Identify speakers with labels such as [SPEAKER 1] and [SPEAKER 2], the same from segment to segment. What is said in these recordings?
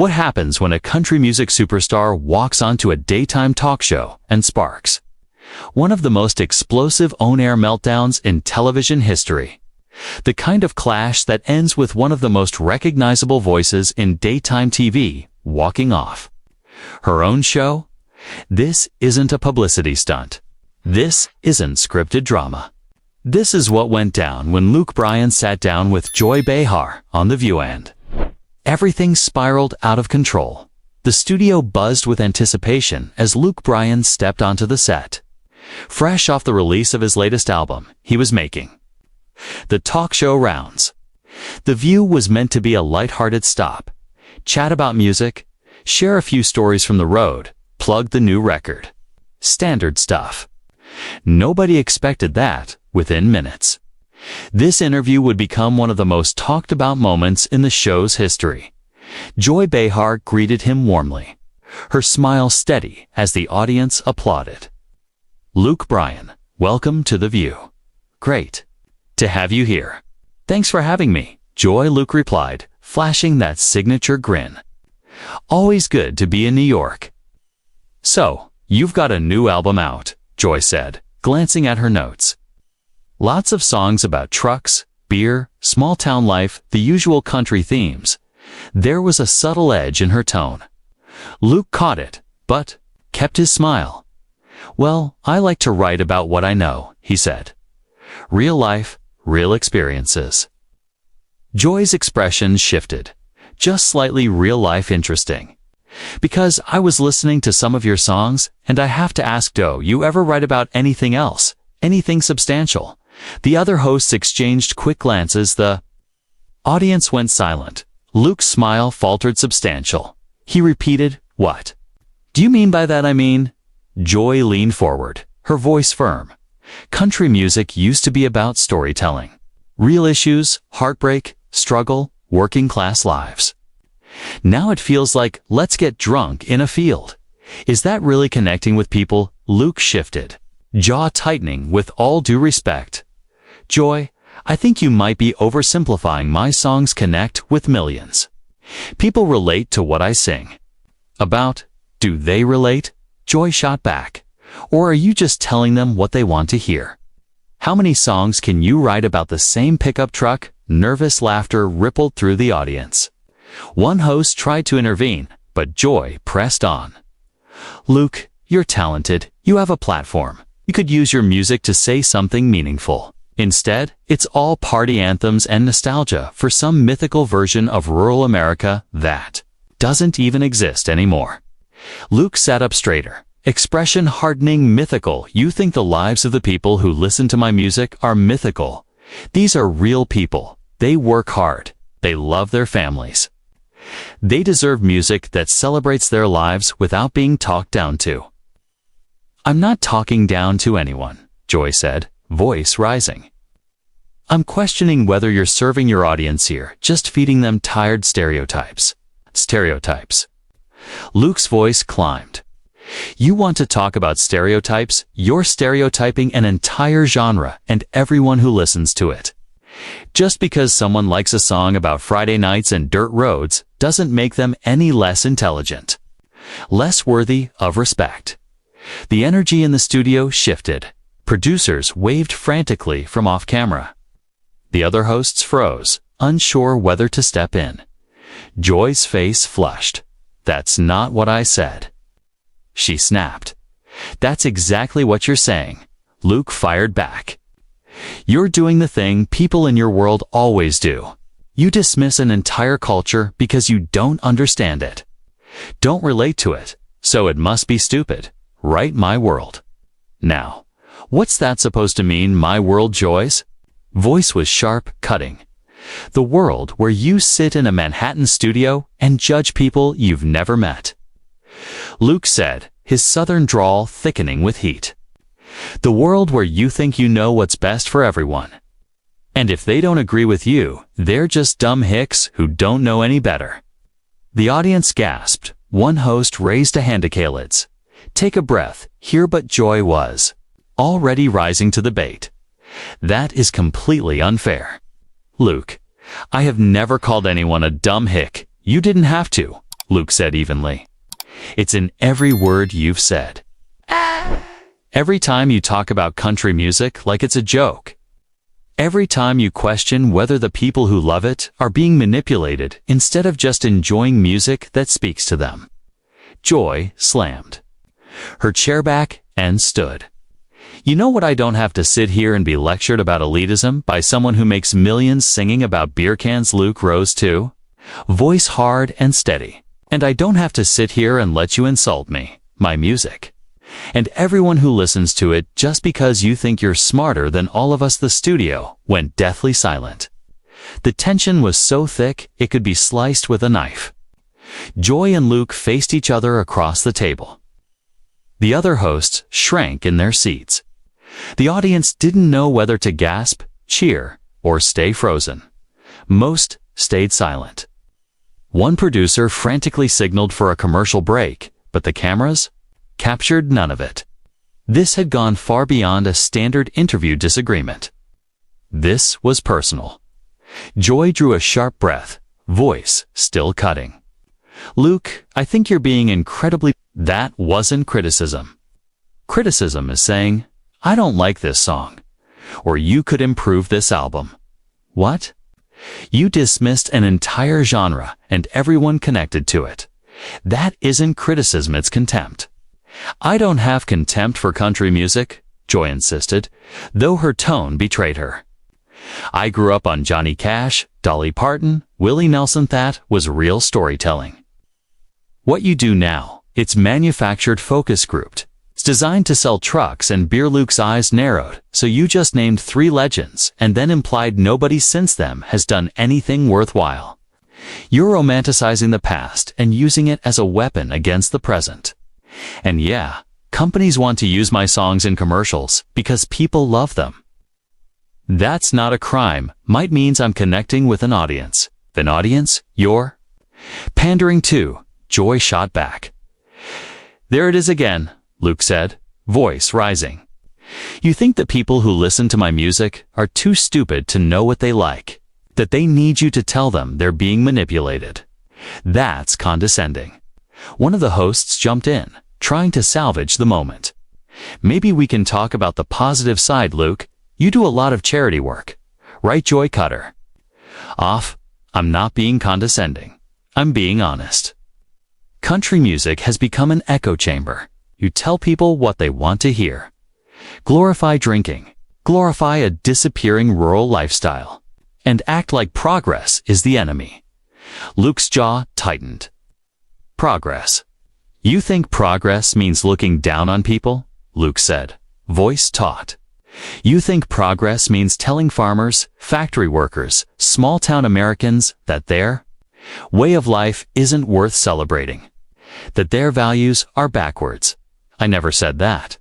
[SPEAKER 1] What happens when a country music superstar walks onto a daytime talk show and sparks one of the most explosive on-air meltdowns in television history? The kind of clash that ends with one of the most recognizable voices in daytime TV walking off her own show? This isn't a publicity stunt. This isn't scripted drama. This is what went down when Luke Bryan sat down with Joy Behar on The View, and everything spiraled out of control. The studio buzzed with anticipation as Luke Bryan stepped onto the set, fresh off the release of his latest album he was making. The talk show rounds. The View was meant to be a lighthearted stop, chat about music, share a few stories from the road, plug the new record. Standard stuff. Nobody expected that within minutes. This interview would become one of the most talked about moments in the show's history. Joy Behar greeted him warmly, her smile steady as the audience applauded. "Luke Bryan, welcome to The View. Great to have you here." "Thanks for having me," Luke replied, flashing that signature grin. "Always good to be in New York." "So, you've got a new album out," Joy said, glancing at her notes. "Lots of songs about trucks, beer, small-town life, the usual country themes." There was a subtle edge in her tone. Luke caught it, but kept his smile. "Well, I like to write about what I know," he said. "Real life, real experiences." Joy's expression shifted. "Just slightly real-life interesting. Because I was listening to some of your songs, and I have to ask, do you ever write about anything else? Anything substantial?" The other hosts exchanged quick glances. The audience went silent. Luke's smile faltered. "Substantial." He repeated, "What do you mean by that?" "I mean..." Joy leaned forward, her voice firm. "Country music used to be about storytelling. Real issues, heartbreak, struggle, working-class lives. Now it feels like, let's get drunk in a field. Is that really connecting with people?" Luke shifted, jaw tightening. "With all due respect, Joy, I think you might be oversimplifying. My songs connect with millions. People relate to what I sing about." "Do they relate?" Joy shot back. "Or are you just telling them what they want to hear? How many songs can you write about the same pickup truck?" Nervous laughter rippled through the audience. One host tried to intervene, but Joy pressed on. "Luke, you're talented. You have a platform. You could use your music to say something meaningful. Instead, it's all party anthems and nostalgia for some mythical version of rural America that doesn't even exist anymore." Luke sat up straighter, expression hardening. "Mythical? You think the lives of the people who listen to my music are mythical? These are real people. They work hard. They love their families. They deserve music that celebrates their lives without being talked down to." "I'm not talking down to anyone," Joy said, voice rising. "I'm questioning whether you're serving your audience here, just feeding them tired stereotypes." "Stereotypes?" Luke's voice climbed. "You want to talk about stereotypes? You're stereotyping an entire genre and everyone who listens to it. Just because someone likes a song about Friday nights and dirt roads doesn't make them any less intelligent, less worthy of respect." The energy in the studio shifted. Producers waved frantically from off-camera. The other hosts froze, unsure whether to step in. Joy's face flushed. "That's not what I said," she snapped. "That's exactly what you're saying," Luke fired back. "You're doing the thing people in your world always do. You dismiss an entire culture because you don't understand it, don't relate to it, so it must be stupid, right? My world. Now, what's that supposed to mean, my world?" Joy's voice was sharp, cutting. "The world where you sit in a Manhattan studio and judge people you've never met," Luke said, his southern drawl thickening with heat. "The world where you think you know what's best for everyone. And if they don't agree with you, they're just dumb hicks who don't know any better." The audience gasped. One host raised a hand. "Escalates. Take a breath here," but Joy was already rising to the bait. "That is completely unfair. Luke, I have never called anyone a dumb hick. You didn't have to." Luke said evenly. It's in every word you've said. Every time you talk about country music like it's a joke. Every time you question whether the people who love it are being manipulated instead of just enjoying music that speaks to them. Joy slammed her chair back and stood. You know what? I don't have to sit here and be lectured about elitism by someone who makes millions singing about beer cans. Luke rose too, voice hard and steady. And I don't have to sit here and let you insult me, my music, and everyone who listens to it just because you think you're smarter than all of us. The studio went deathly silent. The tension was so thick it could be sliced with a knife. Joy and Luke faced each other across the table. The other hosts shrank in their seats. The audience didn't know whether to gasp, cheer, or stay frozen. Most stayed silent. One producer frantically signaled for a commercial break, but the cameras captured none of it. This had gone far beyond a standard interview disagreement. This was personal. Joy drew a sharp breath, voice still cutting. Luke, I think you're being incredibly... That wasn't criticism. Criticism is saying, I don't like this song, or you could improve this album. What? You dismissed an entire genre and everyone connected to it. That isn't criticism, it's contempt. I don't have contempt for country music, Joy insisted, though her tone betrayed her. I grew up on Johnny Cash, Dolly Parton, Willie Nelson. That was real storytelling. What you do now, it's manufactured, focus grouped. It's designed to sell trucks and beer. Luke's eyes narrowed. So you just named 3 legends and then implied nobody since them has done anything worthwhile. You're romanticizing the past and using it as a weapon against the present. And yeah, companies want to use my songs in commercials because people love them. That's not a crime. Might means I'm connecting with an audience. An audience you're pandering to, Joy shot back. There it is again, Luke said, voice rising. You think the people who listen to my music are too stupid to know what they like, that they need you to tell them they're being manipulated. That's condescending. One of the hosts jumped in, trying to salvage the moment. Maybe we can talk about the positive side, Luke. You do a lot of charity work, right? Joy cut her off. I'm not being condescending. I'm being honest. Country music has become an echo chamber. You tell people what they want to hear. Glorify drinking, glorify a disappearing rural lifestyle, and act like progress is the enemy. Luke's jaw tightened. Progress. You think progress means looking down on people? Luke said, voice taut. You think progress means telling farmers, factory workers, small-town Americans that their way of life isn't worth celebrating, that their values are backwards? I never said that.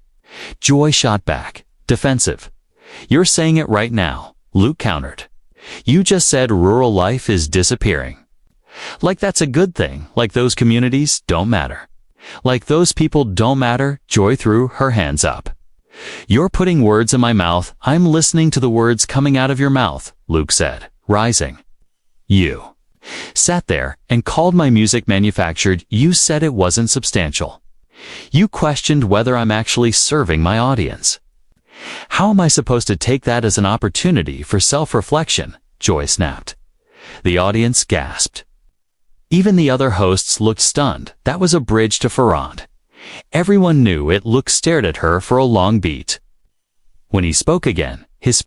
[SPEAKER 1] Joy shot back, defensive. You're saying it right now, Luke countered. You just said rural life is disappearing. Like that's a good thing, like those communities don't matter. Like those people don't matter. Joy threw her hands up. You're putting words in my mouth. I'm listening to the words coming out of your mouth, Luke said, rising. You sat there and called my music manufactured. You said it wasn't substantial. You questioned whether I'm actually serving my audience. How am I supposed to take that as an opportunity for self-reflection? Joy snapped. The audience gasped. Even the other hosts looked stunned. That was a bridge to Ferrand. Everyone knew it. Luke stared at her for a long beat. When he spoke again, his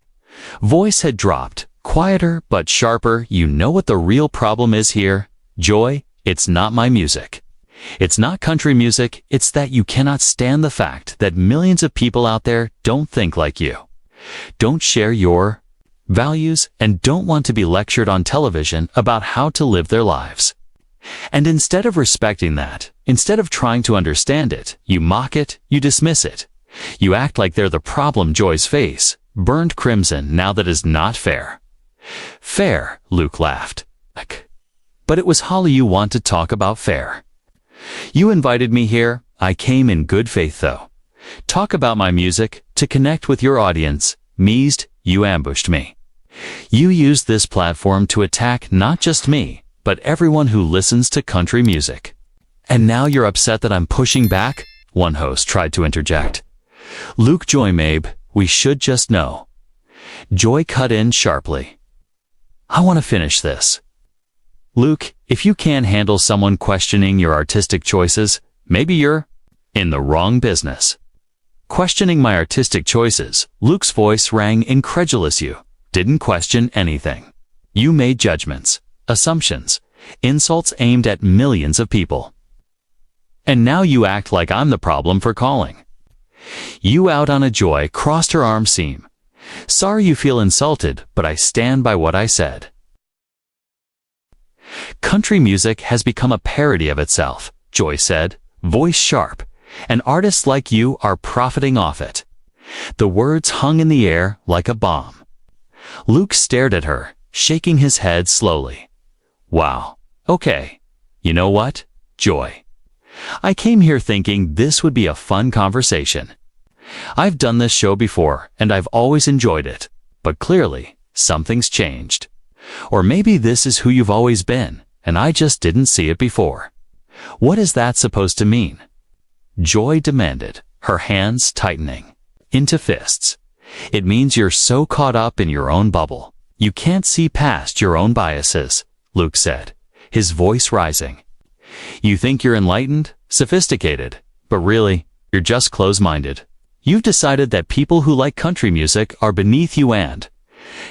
[SPEAKER 1] voice had dropped, quieter but sharper. You know what the real problem is here, Joy? It's not my music. It's not country music. It's that you cannot stand the fact that millions of people out there don't think like you, don't share your values, and don't want to be lectured on television about how to live their lives. And instead of respecting that, instead of trying to understand it, you mock it, you dismiss it. You act like they're the problem. Joy's face burned crimson. Now that is not fair. Fair, Luke laughed. But it was Holly. You want to talk about fair. You invited me here. I came in good faith though. Talk about my music, to connect with your audience. Meased, you ambushed me. You used this platform to attack not just me, but everyone who listens to country music. And now you're upset that I'm pushing back? One host tried to interject. Luke, Joy, Mabe, we should just know. Joy cut in sharply. I want to finish this. Luke, if you can't handle someone questioning your artistic choices, maybe you're in the wrong business. Questioning my artistic choices, Luke's voice rang incredulous. You didn't question anything. You made judgments, assumptions, insults aimed at millions of people. And now you act like I'm the problem for calling. You out on a Joy crossed her arm seam. Sorry you feel insulted, but I stand by what I said. Country music has become a parody of itself, Joy said, voice sharp, and artists like you are profiting off it. The words hung in the air like a bomb. Luke stared at her, shaking his head slowly. Wow, okay. You know what, Joy? I came here thinking this would be a fun conversation. I've done this show before, and I've always enjoyed it, but clearly, something's changed. Or maybe this is who you've always been, and I just didn't see it before. What is that supposed to mean? Joy demanded, her hands tightening into fists. It means you're so caught up in your own bubble. You can't see past your own biases, Luke said, his voice rising. You think you're enlightened, sophisticated, but really, you're just close-minded. You've decided that people who like country music are beneath you, and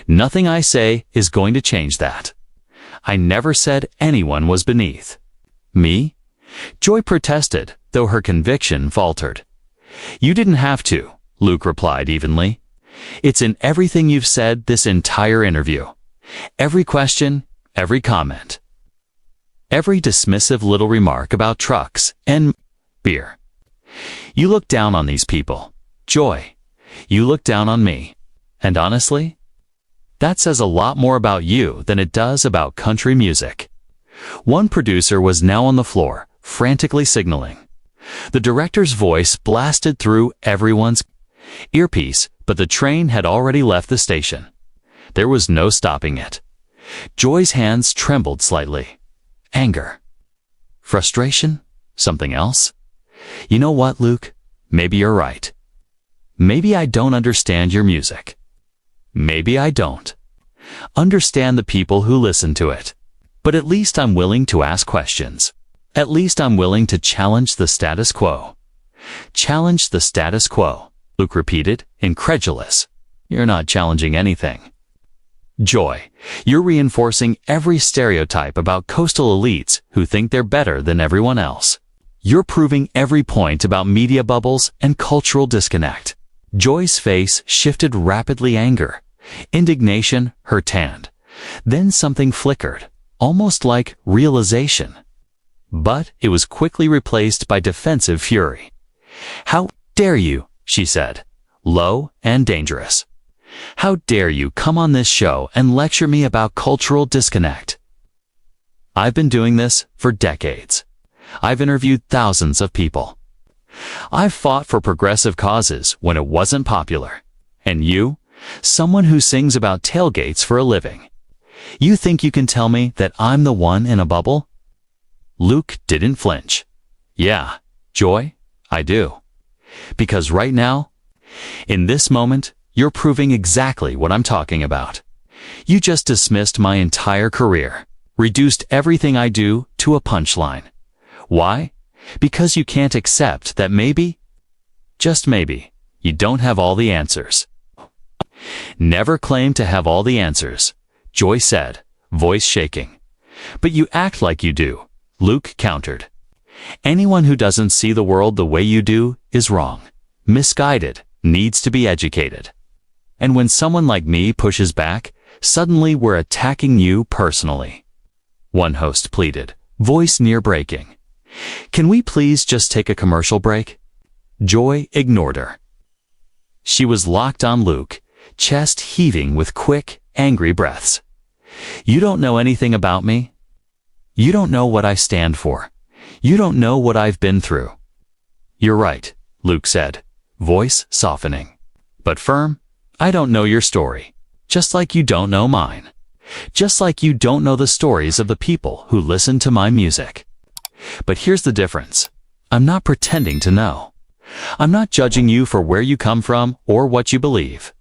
[SPEAKER 1] nothing I say is going to change that. I never said anyone was beneath me. Joy protested, though her conviction faltered. You didn't have to, Luke replied evenly. It's in everything you've said this entire interview. Every question, every comment. Every dismissive little remark about trucks and beer. You look down on these people. Joy, you look down on me. And honestly, that says a lot more about you than it does about country music. One producer was now on the floor, frantically signaling. The director's voice blasted through everyone's earpiece, but the train had already left the station. There was no stopping it. Joy's hands trembled slightly. Anger. Frustration? Something else? You know what, Luke? Maybe you're right. Maybe I don't understand your music. Maybe I don't understand the people who listen to it. But at least I'm willing to ask questions. At least I'm willing to challenge the status quo. Challenge the status quo, Luke repeated, incredulous. You're not challenging anything. Joy, you're reinforcing every stereotype about coastal elites who think they're better than everyone else. You're proving every point about media bubbles and cultural disconnect. Joy's face shifted rapidly. Anger, indignation, her tanned. Then something flickered, almost like realization. But it was quickly replaced by defensive fury. How dare you, she said, low and dangerous. How dare you come on this show and lecture me about cultural disconnect? I've been doing this for decades. I've interviewed thousands of people. I've fought for progressive causes when it wasn't popular. And you, someone who sings about tailgates for a living, you think you can tell me that I'm the one in a bubble? Luke didn't flinch. Yeah, Joy, I do. Because right now, in this moment, you're proving exactly what I'm talking about. You just dismissed my entire career, reduced everything I do to a punchline. Why? Because you can't accept that maybe, just maybe, you don't have all the answers. Never claim to have all the answers, Joy said, voice shaking. But you act like you do, Luke countered. Anyone who doesn't see the world the way you do is wrong, misguided, needs to be educated. And when someone like me pushes back, suddenly we're attacking you personally. One host pleaded, voice near breaking. Can we please just take a commercial break? Joy ignored her. She was locked on Luke, chest heaving with quick, angry breaths. You don't know anything about me. You don't know what I stand for. You don't know what I've been through. You're right, Luke said, voice softening. But firm, I don't know your story, just like you don't know mine. Just like you don't know the stories of the people who listen to my music. But here's the difference. I'm not pretending to know. I'm not judging you for where you come from or what you believe.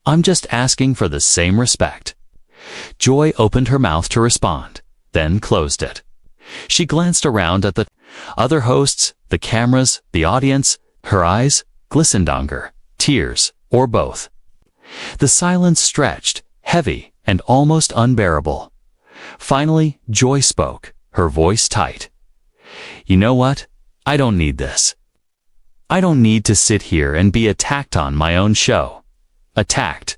[SPEAKER 1] I'm just asking for the same respect. Joy opened her mouth to respond, then closed it. She glanced around at the other hosts, the cameras, the audience. Her eyes glistened anger, tears, or both. The silence stretched, heavy, and almost unbearable. Finally, Joy spoke, her voice tight. You know what? I don't need this. I don't need to sit here and be attacked on my own show. Attacked.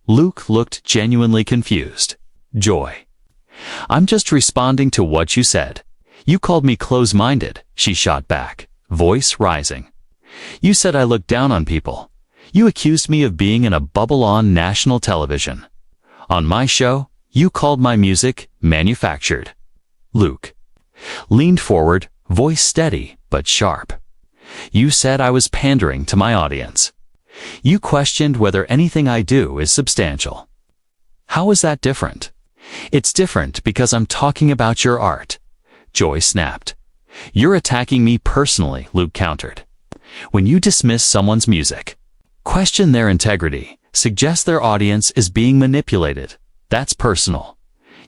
[SPEAKER 1] Luke looked genuinely confused. Joy. I'm just responding to what you said. You called me close-minded, she shot back, voice rising. You said I looked down on people. You accused me of being in a bubble on national television. On my show, you called my music manufactured. Luke leaned forward, voice steady but sharp. You said I was pandering to my audience. You questioned whether anything I do is substantial. How is that different? It's different because I'm talking about your art. Joy snapped. You're attacking me personally, Luke countered. When you dismiss someone's music, question their integrity, suggest their audience is being manipulated, that's personal.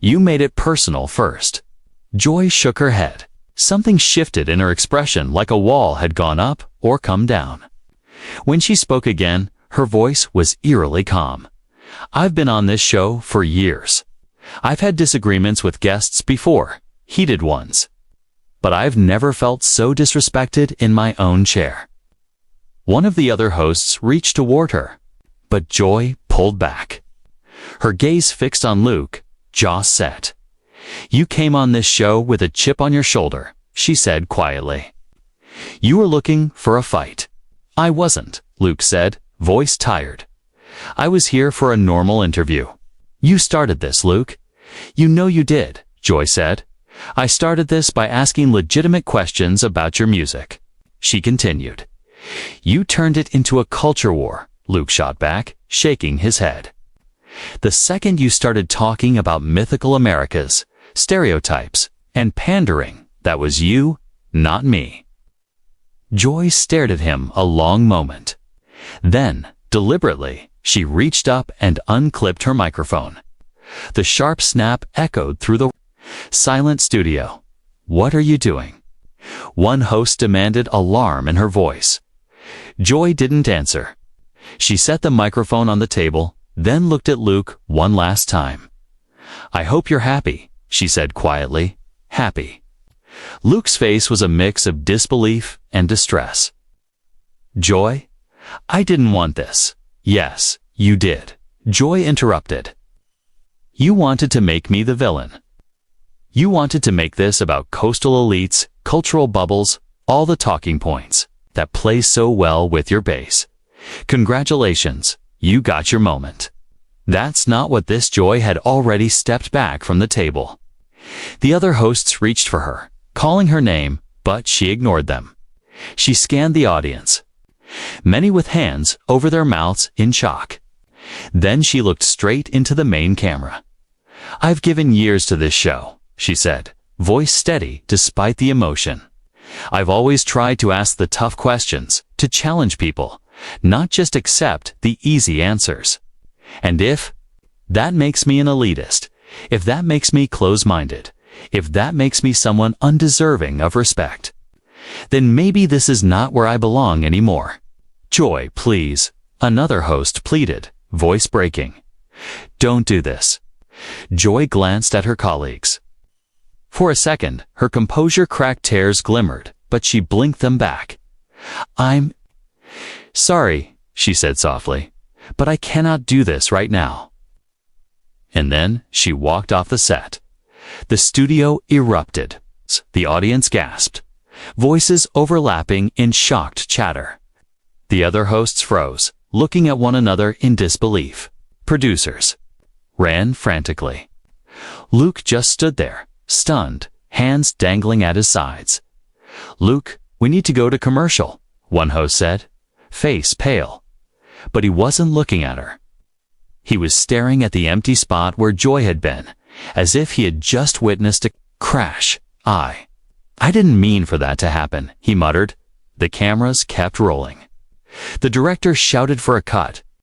[SPEAKER 1] You made it personal first. Joy shook her head. Something shifted in her expression, like a wall had gone up or come down. When she spoke again, her voice was eerily calm. I've been on this show for years. I've had disagreements with guests before, heated ones. But I've never felt so disrespected in my own chair. One of the other hosts reached toward her, but Joy pulled back. Her gaze fixed on Luke, jaw set. You came on this show with a chip on your shoulder, she said quietly. You were looking for a fight. I wasn't, Luke said, voice tired. I was here for a normal interview. You started this, Luke. You know you did, Joy said. I started this by asking legitimate questions about your music. She continued. You turned it into a culture war, Luke shot back, shaking his head. The second you started talking about mythical Americas, stereotypes, and pandering, that was you, not me. Joy stared at him a long moment. Then, deliberately, she reached up and unclipped her microphone. The sharp snap echoed through the silent studio. What are you doing? One host demanded, alarm in her voice. Joy didn't answer. She set the microphone on the table, then looked at Luke one last time. I hope you're happy, she said quietly. Happy. Luke's face was a mix of disbelief and distress. Joy? I didn't want this. Yes, you did. Joy interrupted. You wanted to make me the villain. You wanted to make this about coastal elites, cultural bubbles, all the talking points that play so well with your base. Congratulations, you got your moment. That's not what this. Joy had already stepped back from the table. The other hosts reached for her, calling her name, but she ignored them. She scanned the audience, many with hands over their mouths in shock. Then she looked straight into the main camera. I've given years to this show, she said, voice steady despite the emotion. I've always tried to ask the tough questions, to challenge people, not just accept the easy answers. And if that makes me an elitist, if that makes me close-minded, if that makes me someone undeserving of respect, then maybe this is not where I belong anymore. Joy, please, another host pleaded, voice breaking. Don't do this. Joy glanced at her colleagues. For a second, her composure cracked, tears glimmered, but she blinked them back. I'm sorry, she said softly, but I cannot do this right now. And then she walked off the set. The studio erupted. The audience gasped, voices overlapping in shocked chatter. The other hosts froze, looking at one another in disbelief. Producers ran frantically. Luke just stood there, stunned, hands dangling at his sides. Luke, we need to go to commercial, one host said, face pale. But he wasn't looking at her. He was staring at the empty spot where Joy had been, as if he had just witnessed a crash. I didn't mean for that to happen, he muttered. The cameras kept rolling. The director shouted for a cut,